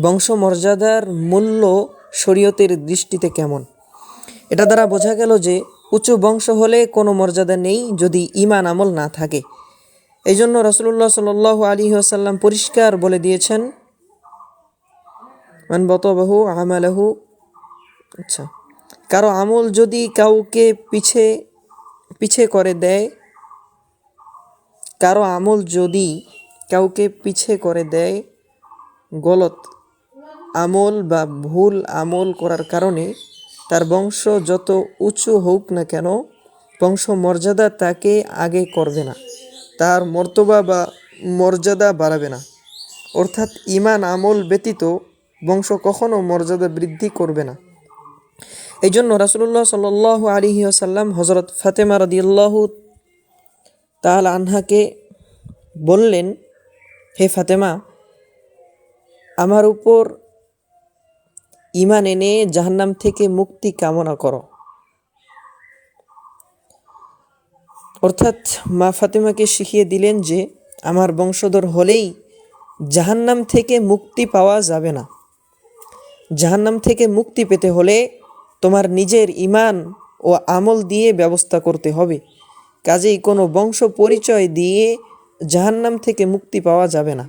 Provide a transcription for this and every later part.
বংশমর্যাদার মূল্য শরীয়তের দৃষ্টিতে কেমন? এটা দ্বারা বোঝা গেল যে উঁচু বংশ হলে কোনো মর্যাদা নেই যদি ঈমান আমল না থাকে। এই জন্য রাসূলুল্লাহ সাল্লাল্লাহু আলাইহি ওয়াসাল্লাম পরিষ্কার বলে দিয়েছেন, মান বাতাবাহু আমালাহু, আচ্ছা, কারো আমল যদি কাউকে পিছে করে দেয়, কারো আমল যদি কাউকে পিছে করে দেয় গলত আমল বা ভুল আমল করার কারণে, তার বংশ যত উঁচু হোক না কেন, বংশ মর্যাদা তাকে আগে করবে না, তার মর্তবা বা মর্যাদা বাড়াবে না। অর্থাৎ ঈমান আমল ব্যতীত বংশ কখনো মর্যাদা বৃদ্ধি করবে না। এই জন্য রাসূলুল্লাহ সাল্লাল্লাহু আলাইহি ওয়াসাল্লাম হযরত ফাতেমা রাদিয়াল্লাহু তাআলা আনহাকে বললেন, হে ফাতেমা, আমার উপর ঈমান এনে জাহান্নাম থেকে মুক্তি কামনা করো। অর্থাৎ মা ফাতেমাকে শিখিয়ে দিলেন যে আমার বংশধর হলেই জাহান্নাম থেকে মুক্তি পাওয়া যাবে না। জাহান্নাম থেকে মুক্তি পেতে হলে তোমার নিজের ঈমান ও আমল দিয়ে ব্যবস্থা করতে হবে। কাজেই কোনো বংশ পরিচয় দিয়ে জাহান্নাম থেকে মুক্তি পাওয়া যাবে না।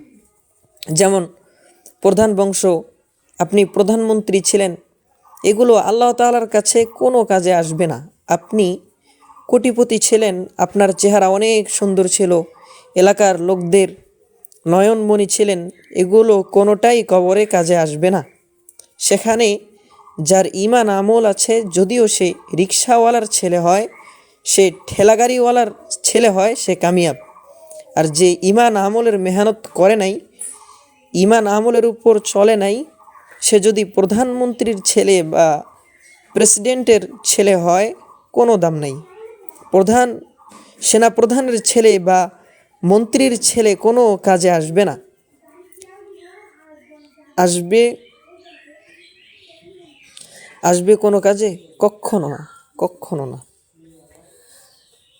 যেমন প্রধান বংশ, আপনি প্রধানমন্ত্রী ছিলেন, এগুলো আল্লাহ তাআলার কাছে কোনো কাজে আসবে না। আপনি কোটিপতি ছিলেন, আপনার চেহারা অনেক সুন্দর ছিল, এলাকার লোকদের নয়নমণি ছিলেন, এগুলো কোনোটাই কবরে কাজে আসবে না। সেখানে যার ঈমান আমল আছে, যদিও সে রিকশাওয়ালার ছেলে হয়, সে ঠেলাগাড়িওয়ালার ছেলে হয়, সে কামিয়াব। আর যে ঈমান আমলের মেহনত করে নাই, ঈমান আমলের উপর চলে নাই, সে যদি প্রধানমন্ত্রীর ছেলে বা প্রেসিডেন্টের ছেলে হয়, কোনো দাম নাই। সেনাপ্রধানের ছেলে বা মন্ত্রীর ছেলে কোনো কাজে আসবে না, আসবে কোনো কাজে? কখনো না।